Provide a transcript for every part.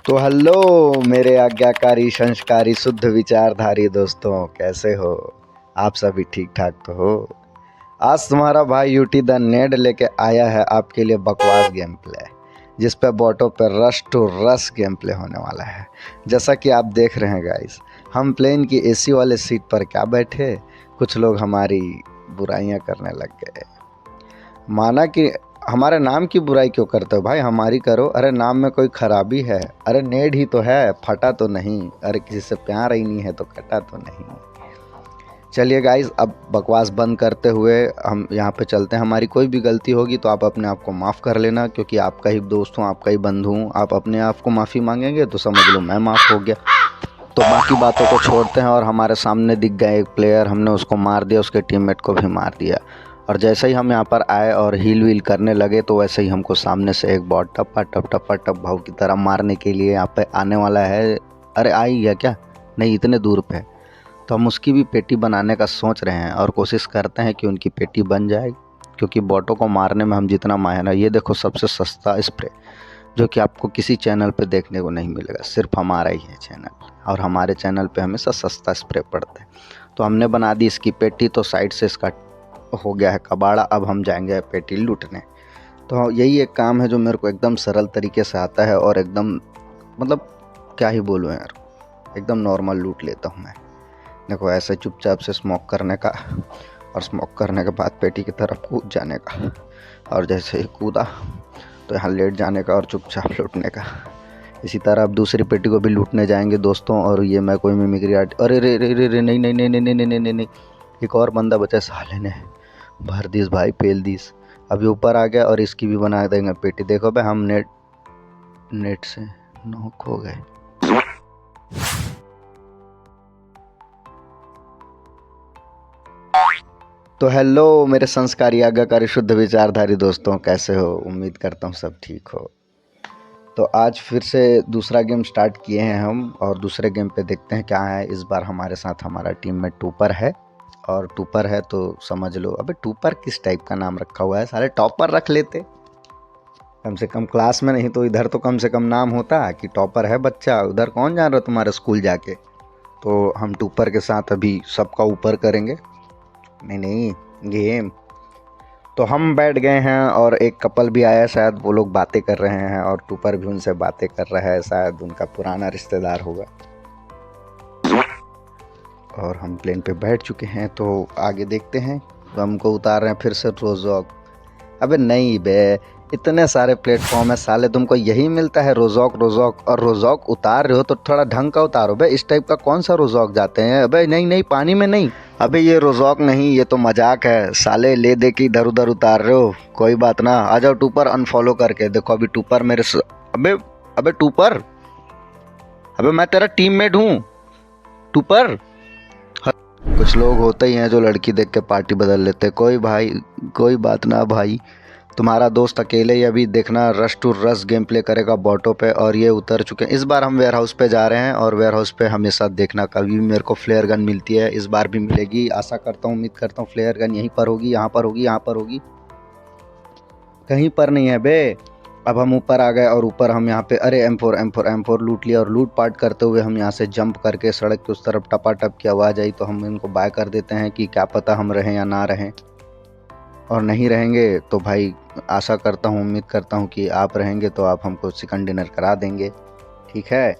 तो हेलो मेरे आज्ञाकारी संस्कारी शुद्ध विचारधारी दोस्तों, कैसे हो आप? सभी ठीक ठाक तो हो? आज तुम्हारा भाई यूटी द नेड लेके आया है आपके लिए बकवास गेम प्ले, जिस पे बोटो पे rush to rush game play होने वाला है। जैसा कि आप देख रहे हैं गाइस, हम प्लेन की एसी वाले सीट पर क्या बैठे, कुछ लोग हमारी बुराइयां करने लग गए। माना कि हमारे नाम की बुराई क्यों करते हो भाई, हमारी करो। अरे नाम में कोई खराबी है? अरे नेड ही तो है, फटा तो नहीं। अरे किसी से प्यार ही नहीं है तो कटा तो नहीं। चलिए गाइज, अब बकवास बंद करते हुए हम यहाँ पे चलते हैं। हमारी कोई भी गलती होगी तो आप अपने आप को माफ़ कर लेना, क्योंकि आपका ही दोस्त हूँ, आपका ही बंधु हूँ। आप अपने आप को माफ़ी मांगेंगे तो समझ लो मैं माफ़ हो गया। तो बाकी बातों को छोड़ते हैं और हमारे सामने दिख गए एक प्लेयर, हमने उसको मार दिया, उसके टीममेट को भी मार दिया। और जैसे ही हम यहाँ पर आए और हील वील करने लगे तो वैसे ही हमको सामने से एक बॉट टप्पा टप टप्पा टप भाव की तरह मारने के लिए यहाँ पे आने वाला है। अरे आई गया क्या? नहीं, इतने दूर पे। तो हम उसकी भी पेटी बनाने का सोच रहे हैं और कोशिश करते हैं कि उनकी पेटी बन जाए, क्योंकि बॉटों को मारने में हम जितना माहिर है। ये देखो, सबसे सस्ता स्प्रे जो कि आपको किसी चैनल पे देखने को नहीं मिलेगा, सिर्फ हमारा ही है चैनल, और हमारे चैनल पे हमेशा सस्ता स्प्रे पड़ता है। तो हमने बना दी इसकी पेटी, तो साइड से इसका हो गया है कबाड़ा। अब हम जाएंगे पेटी लूटने। तो यही एक काम है जो मेरे को एकदम सरल तरीके से आता है और एकदम मतलब क्या ही बोलूँ यार, एकदम नॉर्मल लूट लेता हूँ मैं। देखो, ऐसे चुपचाप से स्मोक करने का, और स्मोक करने के बाद पेटी की तरफ कूद जाने का, और जैसे ही कूदा तो यहाँ लेट जाने का और चुपचाप लूटने का। इसी तरह अब दूसरी पेटी को भी लूटने जाएंगे दोस्तों। और ये मैं कोई मिमिक्री आर्ट, अरे रे रे रे रे, नहीं नहीं नहीं नहीं नहीं नहीं नहीं नहीं, एक और बंदा बचा, साले ने भर दिस भाई, पेल दिस। अभी ऊपर आ गया और इसकी भी बना देंगे पेटी। देखो भाई, हम नेट से नॉक हो गए। तो हेलो मेरे संस्कारी आज्ञाकारी शुद्ध विचारधारी दोस्तों, कैसे हो? उम्मीद करता हूँ सब ठीक हो। तो आज फिर से दूसरा गेम स्टार्ट किए हैं हम, और दूसरे गेम पे देखते हैं क्या है। इस बार हमारे साथ हमारा टीम में टूपर है, और टूपर है तो समझ लो। अबे टूपर किस टाइप का नाम रखा हुआ है? सारे टॉपर रख लेते कम से कम, क्लास में नहीं तो इधर तो कम से कम नाम होता कि टॉपर है बच्चा। उधर कौन जान रहा तुम्हारे स्कूल जाके। तो हम टूपर के साथ अभी सबका ऊपर करेंगे। नहीं गेम। तो हम बैठ गए हैं और एक कपल भी आया, शायद वो लोग बातें कर रहे हैं और टूपर भी उनसे बातें कर रहा है, शायद उनका पुराना रिश्तेदार होगा। और हम प्लेन पे बैठ चुके हैं, तो आगे देखते हैं। तो हमको उतार रहे हैं फिर से रोजॉक। अबे नहीं बे, इतने सारे प्लेटफॉर्म है साले, तुमको यही मिलता है रोजॉक रोजॉक, और रोजॉक उतार रहे हो तो थोड़ा ढंग का उतारो बे। इस टाइप का कौन सा रोजॉक जाते हैं? अबे नहीं नहीं, पानी में नहीं। अबे ये रोजॉक नहीं, ये तो मजाक है साले, ले दे के इधर उधर उतार रहे हो। कोई बात ना, आ जाओ टूपर अनफॉलो करके। देखो अभी टूपर अबे अबे टूपर, अबे मैं तेरा टीममेट हूँ टूपर। कुछ लोग होते ही हैं जो लड़की देख के पार्टी बदल लेते। कोई बात ना भाई, तुम्हारा दोस्त अकेले ही अभी देखना rush to rush game play करेगा बॉटो पे, और ये उतर चुके हैं। इस बार हम वेयर हाउस पे जा रहे हैं, और वेयर हाउस पे हमेशा देखना कभी भी मेरे को फ्लेयर गन मिलती है, इस बार भी मिलेगी आशा करता हूँ, उम्मीद करता हूँ। फ्लेयर गन यहीं पर होगी, यहाँ पर होगी, यहाँ पर होगी, कहीं पर नहीं है बे। अब हम ऊपर आ गए, और ऊपर हम यहाँ पे, अरे M4 लूट लिया। और लूट पाट करते हुए हम यहाँ से जंप करके सड़क के उस तरफ टपाटप की आवाज़ आई तो हम इनको बाय कर देते हैं कि क्या पता हम रहें या ना रहें। और नहीं रहेंगे तो भाई आशा करता हूँ, उम्मीद करता हूँ कि आप रहेंगे तो आप हमको चिकन डिनर करा देंगे, ठीक है?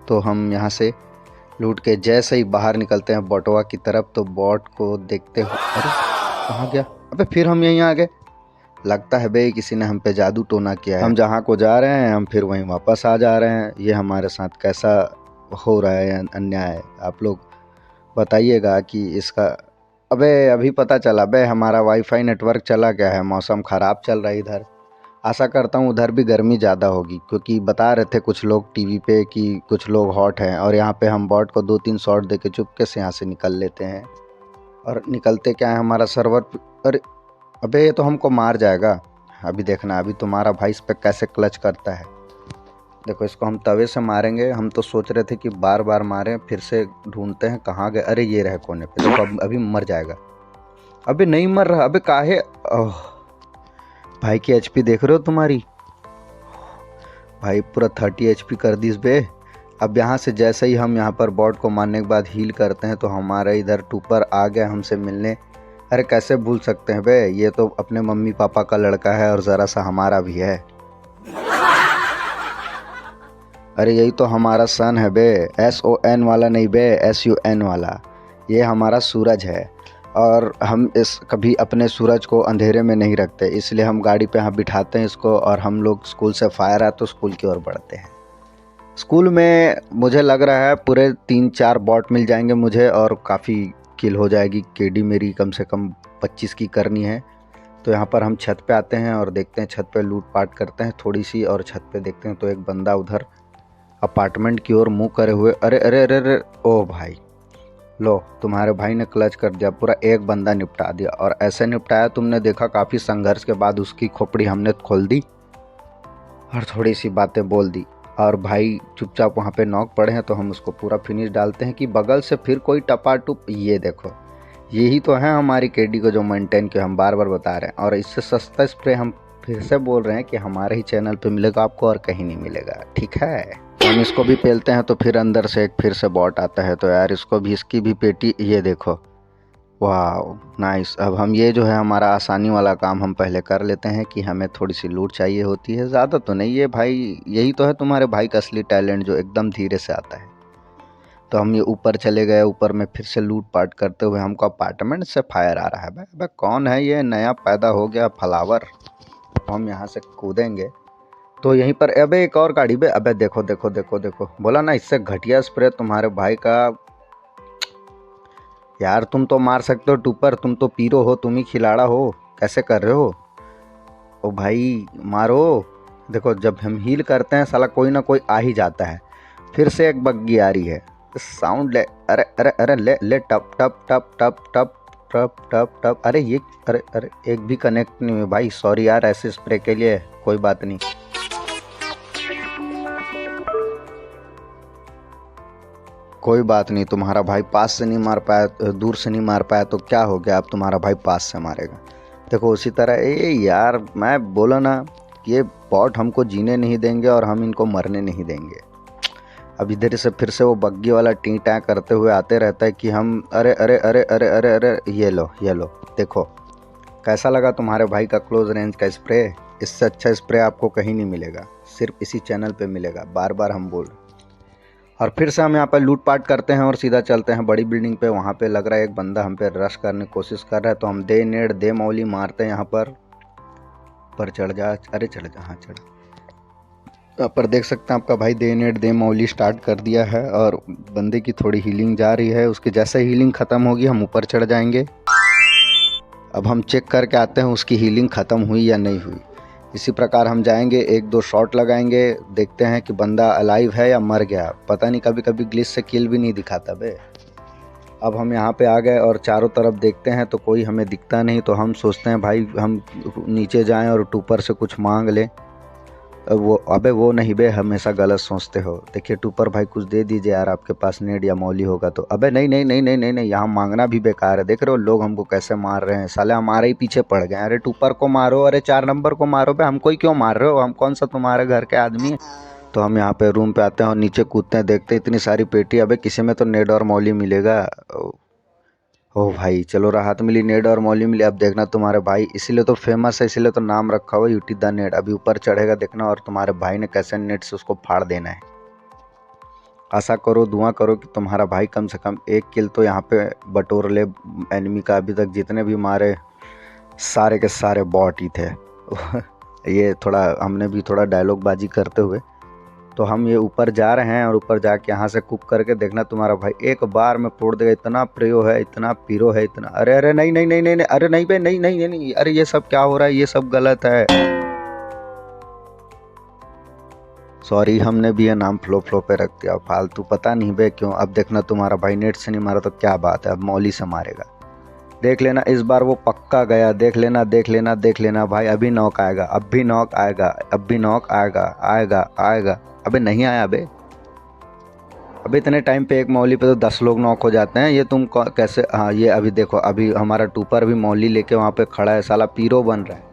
तो हम यहाँ से लूट के जैसे ही बाहर निकलते हैं बॉटवा की तरफ, तो बॉट को देखते हुए, अरे कहाँ गया? अबे फिर हम यहीं आ गए। लगता है बे किसी ने हम पे जादू टोना किया है। हम जहाँ को जा रहे हैं हम फिर वहीं वापस आ जा रहे हैं। ये हमारे साथ कैसा हो रहा है अन्याय, आप लोग बताइएगा कि इसका। अबे अभी पता चला बे, हमारा वाईफाई नेटवर्क चला गया है। मौसम ख़राब चल रहा है इधर। आशा करता हूँ उधर भी गर्मी ज़्यादा होगी, क्योंकि बता रहे थे कुछ लोग टीवी पे कि कुछ लोग हॉट हैं। और यहाँ पे हम बॉट को 2-3 शॉट दे के चुपके से यहाँ से निकल लेते हैं। और निकलते क्या है, हमारा सर्वर, अरे अबे ये तो हमको मार जाएगा। अभी देखना, अभी तुम्हारा भाई इस पर कैसे क्लच करता है। देखो इसको हम तवे से मारेंगे। हम तो सोच रहे थे कि बार बार मारें, फिर से ढूंढते हैं कहाँ गए। अरे ये रहे कोने पे, देखो अभी मर जाएगा। अबे नहीं मर रहा, अबे काहे। भाई की एचपी देख रहे हो तुम्हारी? भाई पूरा 30 HP कर दी इस बे। अब यहाँ से जैसे ही हम यहाँ पर बॉट को मारने के बाद हील करते हैं तो हमारा इधर टूपर आ गया हमसे मिलने। अरे कैसे भूल सकते हैं बे, ये तो अपने मम्मी पापा का लड़का है और ज़रा सा हमारा भी है। अरे यही तो हमारा सन है बे, SON वाला नहीं बे, SUN वाला। ये हमारा सूरज है और हम कभी अपने सूरज को अंधेरे में नहीं रखते, इसलिए हम गाड़ी पे यहाँ बिठाते हैं इसको और हम लोग स्कूल से फायर आए तो स्कूल की ओर बढ़ते हैं। स्कूल में मुझे लग रहा है पूरे 3-4 बॉट मिल जाएंगे मुझे और काफ़ी किल हो जाएगी। केडी मेरी कम से कम 25 की करनी है। तो यहाँ पर हम छत पे आते हैं और देखते हैं, छत पे लूट पाट करते हैं थोड़ी सी और छत पे देखते हैं तो एक बंदा उधर अपार्टमेंट की ओर मुँह करे हुए। अरे अरे अरे अरे, ओ भाई लो, तुम्हारे भाई ने क्लच कर दिया, पूरा एक बंदा निपटा दिया। और ऐसे निपटाया तुमने देखा, काफ़ी संघर्ष के बाद उसकी खोपड़ी हमने खोल दी और थोड़ी सी बातें बोल दी और भाई चुपचाप वहाँ पे नॉक पड़े हैं तो हम उसको पूरा फिनिश डालते हैं कि बगल से फिर कोई टपाटुप। ये देखो, यही तो है हमारी केडी को जो मेंटेन के हम बार बार बता रहे हैं। और इससे सस्ता स्प्रे हम फिर से बोल रहे हैं कि हमारे ही चैनल पे मिलेगा आपको और कहीं नहीं मिलेगा, ठीक है। हम इसको भी पेलते हैं तो फिर अंदर से एक फिर से बॉट आता है, तो यार इसको भी, इसकी भी पेटी, ये देखो, वाह नाइस। अब हम ये जो है हमारा आसानी वाला काम हम पहले कर लेते हैं कि हमें थोड़ी सी लूट चाहिए होती है, ज़्यादा तो नहीं। ये भाई, यही तो है तुम्हारे भाई का असली टैलेंट जो एकदम धीरे से आता है। तो हम ये ऊपर चले गए, ऊपर में फिर से लूट पाट करते हुए हमको अपार्टमेंट से फायर आ रहा है। भाई कौन है ये नया पैदा हो गया फ्लावर। हम यहाँ से कूदेंगे तो यहीं पर, अबे एक और गाड़ी बे, अबे देखो देखो देखो देखो, बोला ना इससे घटिया स्प्रे तुम्हारे भाई का। यार तुम तो मार सकते हो टूपर, तुम तो पीरो हो, तुम ही खिलाड़ा हो, कैसे कर रहे हो। ओ भाई मारो। देखो जब हम हील करते हैं साला कोई ना कोई आ ही जाता है। फिर से एक बग्गी आ रही है, साउंड ले। अरे अरे अरे ले ले, टप टप टप टप टप टप टप टप। अरे ये, अरे अरे एक भी कनेक्ट नहीं हुई भाई, सॉरी यार ऐसे स्प्रे के लिए, कोई बात नहीं। कोई बात नहीं, तुम्हारा भाई पास से नहीं मार पाया, दूर से नहीं मार पाया तो क्या हो गया, अब तुम्हारा भाई पास से मारेगा। देखो उसी तरह, ए यार मैं बोला ना, ये बॉट हमको जीने नहीं देंगे और हम इनको मरने नहीं देंगे। अब इधर से फिर से वो बग्गी वाला टी टैं करते हुए आते रहता है कि हम, अरे अरे अरे अरे अरे अरे, ये लो ये लो। देखो कैसा लगा तुम्हारे भाई का क्लोज रेंज का स्प्रे। इससे अच्छा स्प्रे आपको कहीं नहीं मिलेगा, सिर्फ इसी चैनल पे मिलेगा, बार बार हम बोल। और फिर से हम यहाँ पर लूट पाट करते हैं और सीधा चलते हैं बड़ी बिल्डिंग पे। वहाँ पे लग रहा है एक बंदा हम पे रश करने की कोशिश कर रहा है, तो हम दे नेड़ दे मौली मारते हैं यहाँ पर चढ़ जा, अरे चढ़ जा, हाँ चढ़। यहाँ पर देख सकते हैं आपका भाई दे नेड़ दे मौली स्टार्ट कर दिया है और बंदे की थोड़ी हीलिंग जा रही है। उसकी जैसे हीलिंग ख़त्म होगी हम ऊपर चढ़ जाएंगे। अब हम चेक करके आते हैं उसकी हीलिंग ख़त्म हुई या नहीं हुई। इसी प्रकार हम जाएंगे, 1-2 शॉट लगाएंगे, देखते हैं कि बंदा अलाइव है या मर गया। पता नहीं, कभी कभी ग्लिच से किल भी नहीं दिखाता बे। अब हम यहाँ पे आ गए और चारों तरफ देखते हैं तो कोई हमें दिखता नहीं, तो हम सोचते हैं भाई हम नीचे जाएं और टूपर से कुछ मांग लें। वो, अबे वो नहीं बे, हमेशा गलत सोचते हो। देखिए टूपर भाई कुछ दे दीजिए यार, आपके पास नेड या मौली होगा तो। अबे नहीं नहीं नहीं नहीं नहीं नहीं, यहाँ मांगना भी बेकार है। देख रहे हो लोग हमको कैसे मार रहे हैं, साले हमारे ही पीछे पड़ गए। अरे टूपर को मारो, अरे 4 नंबर को मारो बे, हमको ही क्यों मार रहे हो, हम कौन सा तुम्हारे घर के आदमी हैं। तो हम यहाँ पे रूम पे आते हैं और नीचे कूदते हैं, देखते हैं इतनी सारी पेटी। अबे किसी में तो नेड और मौली मिलेगा। ओ भाई चलो, राहत मिली, नेड और मौली मिली। अब देखना तुम्हारे भाई, इसीलिए तो फेमस है, इसीलिए तो नाम रखा हुआ यूटी द नेड। अभी ऊपर चढ़ेगा देखना और तुम्हारे भाई ने कैसे नेट से उसको फाड़ देना है। आशा करो, दुआ करो कि तुम्हारा भाई कम से कम 1 किल तो यहाँ पे बटोर ले एनिमी का। अभी तक जितने भी मारे सारे के सारे बॉट ही थे। ये थोड़ा हमने भी थोड़ा डायलॉग बाजी करते हुए, तो हम ये ऊपर जा रहे हैं और ऊपर जाके यहाँ से कुक करके देखना तुम्हारा भाई एक बार में तोड़ देगा। इतना प्रियो है, इतना पीरो है, इतना, अरे अरे नहीं नहीं नहीं नहीं, अरे नहीं बे, नहीं नहीं नहीं, अरे ये सब क्या हो रहा है, ये सब गलत है। सॉरी, हमने भी ये नाम फ्लो पे रख दिया फालतू, पता नहीं बे क्यों। अब देखना तुम्हारा भाई नेट से नहीं मारा तो क्या बात है, अब मौली से मारेगा। देख लेना इस बार वो पक्का गया, देख लेना देख लेना देख लेना भाई। अभी नॉक आएगा, अब भी नॉक आएगा, अब भी नॉक आएगा, आएगा आएगा। अबे नहीं आया बे। अबे इतने टाइम पे एक मौली पे तो 10 लोग नॉक हो जाते हैं, ये तुम कैसे। हाँ ये अभी देखो, अभी हमारा टूपर भी मौली लेके वहाँ पे खड़ा है, साला पीरो बन रहा है।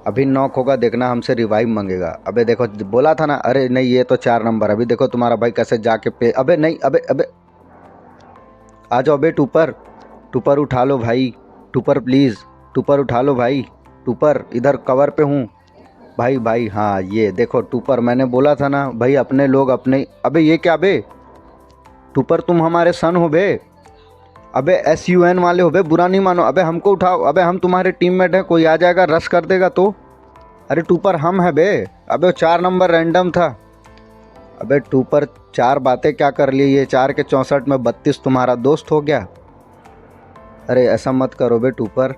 अभी नॉक होगा, देखना हमसे रिवाइव मांगेगा। अबे देखो बोला था ना, अरे नहीं ये तो 4 नंबर। अभी देखो तुम्हारा भाई कैसे जाके पे, अबे नहीं, अबे अबे आ जाओ बे टूपर, टूपर उठा लो भाई, टूपर प्लीज़, टूपर उठा लो भाई, टूपर इधर कवर पे हूँ भाई। भाई हाँ ये देखो टूपर, मैंने बोला था ना भाई अपने लोग अपने। अबे ये क्या बे टूपर, तुम हमारे सन हो बे। अबे SUN वाले हो बे, बुरा नहीं मानो। अबे हमको उठाओ, अबे हम तुम्हारे टीममेट हैं, कोई आ जाएगा रश कर देगा तो। अरे टूपर हम है बे। अबे 4 नंबर रैंडम था। अबे टूपर 4 बातें क्या कर ली, ये 4 के 64 में 32 तुम्हारा दोस्त हो गया। अरे ऐसा मत करो बे टूपर,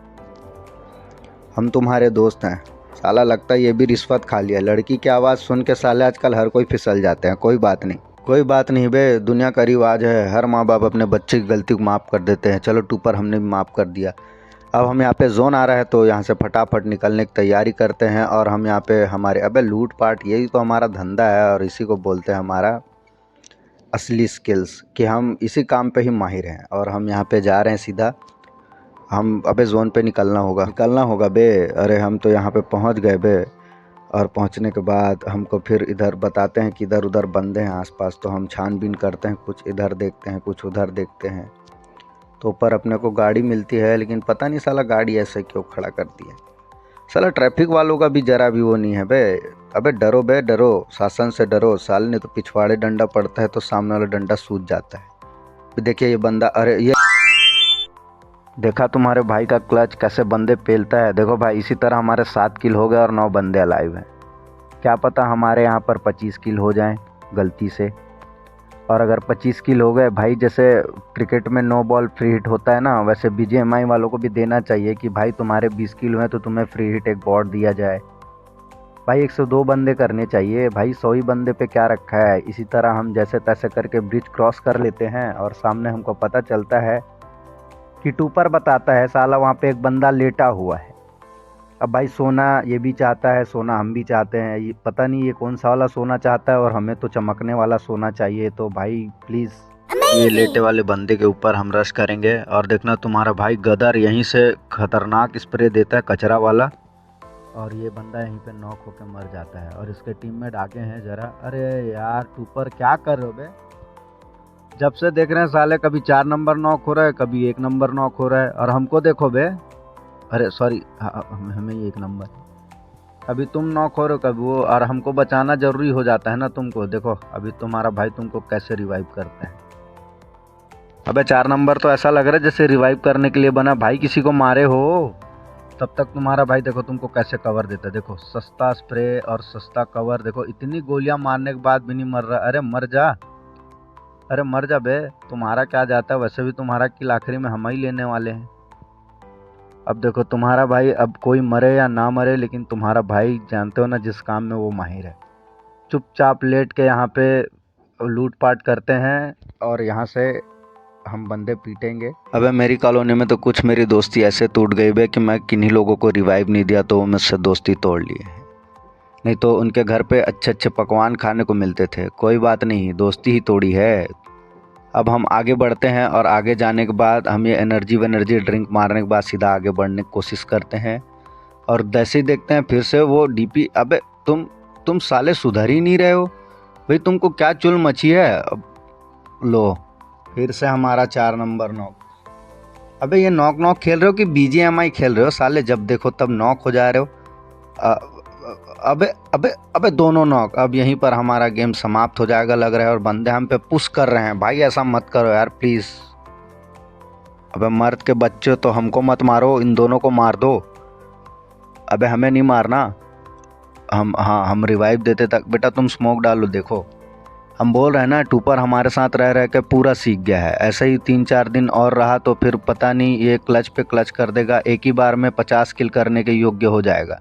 हम तुम्हारे दोस्त हैं। साला लगता है ये भी रिश्वत खा लिया। लड़की की आवाज़ सुन के साले आजकल हर कोई फिसल जाते हैं। कोई बात नहीं, कोई बात नहीं बे, दुनिया का रिवाज है, हर माँ बाप अपने बच्चे की गलती को माफ़ कर देते हैं। चलो टूपर हमने भी माफ़ कर दिया। अब हम यहाँ पे जोन आ रहा है तो यहाँ से फटाफट निकलने की तैयारी करते हैं। और हम यहाँ पे हमारे, अबे लूट पाट यही तो हमारा धंधा है और इसी को बोलते हैं हमारा असली स्किल्स, कि हम इसी काम पे ही माहिर हैं। और हम यहाँ पे जा रहे हैं सीधा, हम अबे जोन पे निकलना होगा बे। अरे हम तो यहाँ पे पहुँच गए बे। और पहुँचने के बाद हमको फिर इधर बताते हैं कि इधर उधर बंदे हैं आसपास, तो हम छानबीन करते हैं, कुछ इधर देखते हैं कुछ उधर देखते हैं। तो ऊपर अपने को गाड़ी मिलती है, लेकिन पता नहीं साला गाड़ी ऐसे क्यों खड़ा करती है। साला ट्रैफिक वालों का भी जरा भी वो नहीं है बे। अबे डरो बे डरो, शासन से डरो। साल ने तो पिछवाड़े डंडा पड़ता है तो सामने वाला डंडा सूझ जाता है। देखिए ये बंदा, अरे ये देखा तुम्हारे भाई का क्लच कैसे बंदे पेलता है। देखो भाई इसी तरह हमारे 7 किल हो गए और 9 बंदे अलाइव हैं। क्या पता हमारे यहाँ पर 25 किल हो जाएं गलती से। और अगर 25 किल हो गए भाई, जैसे क्रिकेट में नो बॉल फ्री हिट होता है ना, वैसे BGMI वालों को भी देना चाहिए कि भाई तुम्हारे 20 किल हुए तो तुम्हें फ्री हिट एक बॉट दिया जाए। भाई 102 बंदे करने चाहिए भाई, 100 ही बंदे पे क्या रखा है। इसी तरह हम जैसे तैसे करके ब्रिज क्रॉस कर लेते हैं और सामने हमको पता चलता है कि टूपर बताता है साला वहाँ पे एक बंदा लेटा हुआ है। अब भाई सोना ये भी चाहता है, सोना हम भी चाहते हैं। ये पता नहीं ये कौन सा वाला सोना चाहता है, और हमें तो चमकने वाला सोना चाहिए। तो भाई प्लीज़ ये लेटे वाले बंदे के ऊपर हम रश करेंगे। और देखना तुम्हारा भाई गदर यहीं से खतरनाक स्प्रे देता है कचरा वाला, और ये बंदा यहीं पे नॉक होकर मर जाता है। और इसके टीममेट आगे हैं ज़रा। अरे यार टूपर क्या कर रहे हो बे, जब से देख रहे हैं साले कभी 4 नंबर नॉक हो रहा है, कभी 1 नंबर नॉक हो रहा है। और हमको देखो बे, अरे सॉरी हमें ही 1 नंबर, अभी तुम नॉक हो रहे हो कभी वो, और हमको बचाना ज़रूरी हो जाता है ना तुमको। देखो अभी तुम्हारा भाई तुमको कैसे रिवाइव करता है। अबे 4 नंबर तो ऐसा लग रहा है जैसे रिवाइव करने के लिए बना भाई, किसी को मारे हो। तब तक तुम्हारा भाई देखो तुमको कैसे कवर देता है। देखो सस्ता स्प्रे और सस्ता कवर, देखो इतनी गोलियां मारने के बाद भी नहीं मर रहा। अरे मर जा, अरे मर जा बे, तुम्हारा क्या जाता है, वैसे भी तुम्हारा किल आखिरी में हम ही लेने वाले हैं। अब देखो तुम्हारा भाई, अब कोई मरे या ना मरे, लेकिन तुम्हारा भाई जानते हो ना जिस काम में वो माहिर है। चुपचाप लेट के यहाँ पे लूटपाट करते हैं और यहाँ से हम बंदे पीटेंगे। अबे मेरी कॉलोनी में तो कुछ मेरी दोस्ती ऐसे टूट गई बे कि मैं किन्हीं लोगों को रिवाइव नहीं दिया तो वो मुझसे दोस्ती तोड़ लिए, नहीं तो उनके घर पे अच्छे अच्छे पकवान खाने को मिलते थे। कोई बात नहीं, दोस्ती ही तोड़ी है। अब हम आगे बढ़ते हैं और आगे जाने के बाद हम ये एनर्जी ड्रिंक मारने के बाद सीधा आगे बढ़ने की कोशिश करते हैं। और जैसे ही देखते हैं फिर से वो डीपी। अबे तुम साले सुधर ही नहीं रहे हो भाई, तुमको क्या चुल मची है। अब लो फिर से हमारा 4 नंबर नॉक। अबे ये नॉक खेल रहे हो कि BGMI खेल रहे हो साले, जब देखो तब नॉक हो जा रहे हो। अबे अबे अबे दोनों नॉक। अब यहीं पर हमारा गेम समाप्त हो जाएगा लग रहा है, और बंदे हम पे पुश कर रहे हैं। भाई ऐसा मत करो यार प्लीज़। अबे मर्द के बच्चे तो हमको मत मारो, इन दोनों को मार दो। अबे हमें नहीं मारना, हम रिवाइव देते तक। बेटा तुम स्मोक डालो। देखो हम बोल रहे हैं ना, टूपर हमारे साथ रह रह के पूरा सीख गया है। ऐसे ही 3-4 दिन और रहा तो फिर पता नहीं ये क्लच पे क्लच कर देगा, एक ही बार में 50 किल करने के योग्य हो जाएगा।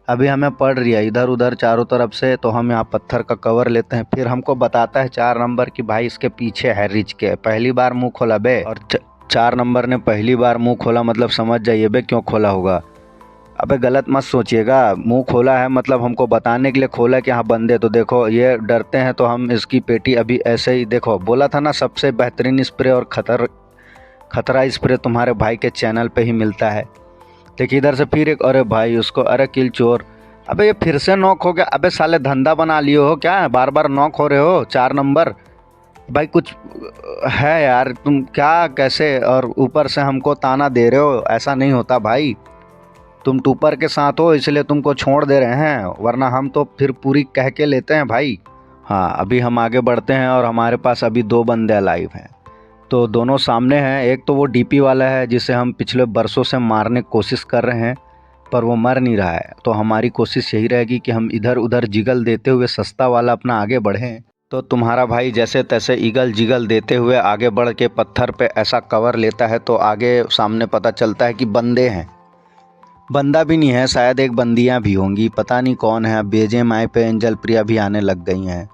अभी हमें पड़ रही है इधर उधर चारों तरफ से, तो हम यहाँ पत्थर का कवर लेते हैं। फिर हमको बताता है 4 नंबर की भाई इसके पीछे है रिच के। पहली बार मुंह खोला बे, और 4 नंबर ने पहली बार मुंह खोला मतलब समझ जाइए बे क्यों खोला होगा। अबे गलत मत सोचिएगा, मुंह खोला है मतलब हमको बताने के लिए खोला कि हाँ बंदे तो देखो ये डरते हैं, तो हम इसकी पेटी अभी ऐसे ही। देखो बोला था ना सबसे बेहतरीन स्प्रे और खतरा स्प्रे तुम्हारे भाई के चैनल पे ही मिलता है। देखिए इधर से फिर एक, अरे भाई उसको, अरे किल चोर। अबे ये फिर से नॉक हो गया। अबे साले धंधा बना लिए हो क्या, बार बार नॉक हो रहे हो 4 नंबर। भाई कुछ है यार, तुम क्या कैसे, और ऊपर से हमको ताना दे रहे हो, ऐसा नहीं होता भाई। तुम टूपर के साथ हो इसलिए तुमको छोड़ दे रहे हैं, वरना हम तो फिर पूरी कह के लेते हैं भाई। हाँ अभी हम आगे बढ़ते हैं और हमारे पास अभी 2 बंदे अलाइव हैं। तो दोनों सामने हैं। एक तो वो डीपी वाला है जिसे हम पिछले बरसों से मारने की कोशिश कर रहे हैं, पर वो मर नहीं रहा है। तो हमारी कोशिश यही रहेगी कि हम इधर उधर जिगल देते हुए सस्ता वाला अपना आगे बढ़ें। तो तुम्हारा भाई जैसे तैसे ईगल जिगल देते हुए आगे बढ़ के पत्थर पे ऐसा कवर लेता है, तो आगे सामने पता चलता है कि बंदे हैं। बंदा भी नहीं है, शायद एक बंदियां भी होंगी, पता नहीं कौन है। BGMI पे एंजल प्रिया भी आने लग गई हैं।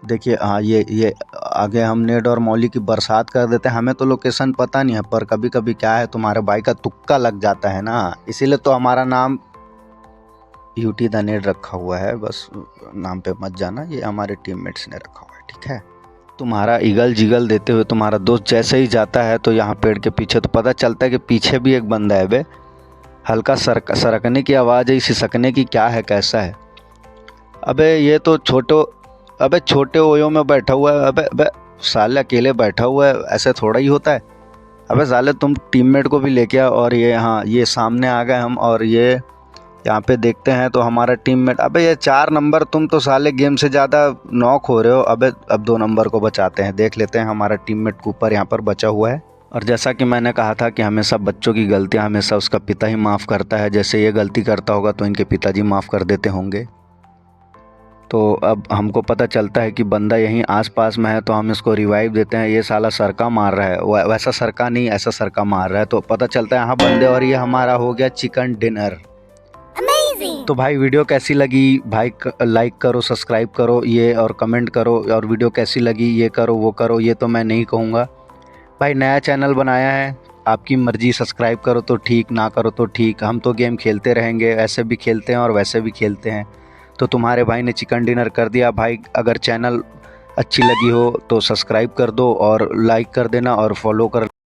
देखिए हाँ, ये आगे हम नेड और मौली की बरसात कर देते हैं। हमें तो लोकेशन पता नहीं है, पर कभी कभी क्या है, तुम्हारे भाई का तुक्का लग जाता है ना, इसीलिए तो हमारा नाम यूटी द नेड रखा हुआ है। बस नाम पे मत जाना, ये हमारे टीममेट्स ने रखा हुआ है, ठीक है। तुम्हारा ईगल जिगल देते हुए तुम्हारा दोस्त जैसे ही जाता है तो यहाँ पेड़ के पीछे, तो पता चलता है कि पीछे भी एक बंदा है। बे हल्का सरकने की आवाज़ है, सिसकने की, क्या है कैसा है। अबे ये तो छोटे ओयो में बैठा हुआ है। अबे अबे साले अकेले बैठा हुआ है, ऐसे थोड़ा ही होता है। अबे साले तुम टीममेट को भी लेके आओ। और ये हाँ, ये सामने आ गए हम, और ये यहाँ पे देखते हैं तो हमारा टीममेट। अबे ये 4 नंबर, तुम तो साले गेम से ज़्यादा नॉक हो रहे हो। अबे अब 2 नंबर को बचाते हैं, देख लेते हैं हमारा टीममेट कूपर यहाँ पर बचा हुआ है। और जैसा कि मैंने कहा था कि हमेशा बच्चों की गलतियाँ हमेशा उसका पिता ही माफ़ करता है। जैसे ये गलती करता होगा तो इनके पिताजी माफ़ कर देते होंगे। तो अब हमको पता चलता है कि बंदा यहीं आसपास में है, तो हम इसको रिवाइव देते हैं। ये साला सरका मार रहा है, वैसा सरका नहीं, ऐसा सरका मार रहा है। तो पता चलता है हाँ बंदे, और ये हमारा हो गया चिकन डिनर। तो भाई वीडियो कैसी लगी भाई, लाइक करो, सब्सक्राइब करो ये, और कमेंट करो। और वीडियो कैसी लगी, ये करो वो करो, ये तो मैं नहीं कहूँगा भाई। नया चैनल बनाया है, आपकी मर्ज़ी, सब्सक्राइब करो तो ठीक, ना करो तो ठीक। हम तो गेम खेलते रहेंगे, ऐसे भी खेलते हैं और वैसे भी खेलते हैं। तो तुम्हारे भाई ने चिकन डिनर कर दिया भाई। अगर चैनल अच्छी लगी हो तो सब्सक्राइब कर दो और लाइक कर देना और फॉलो कर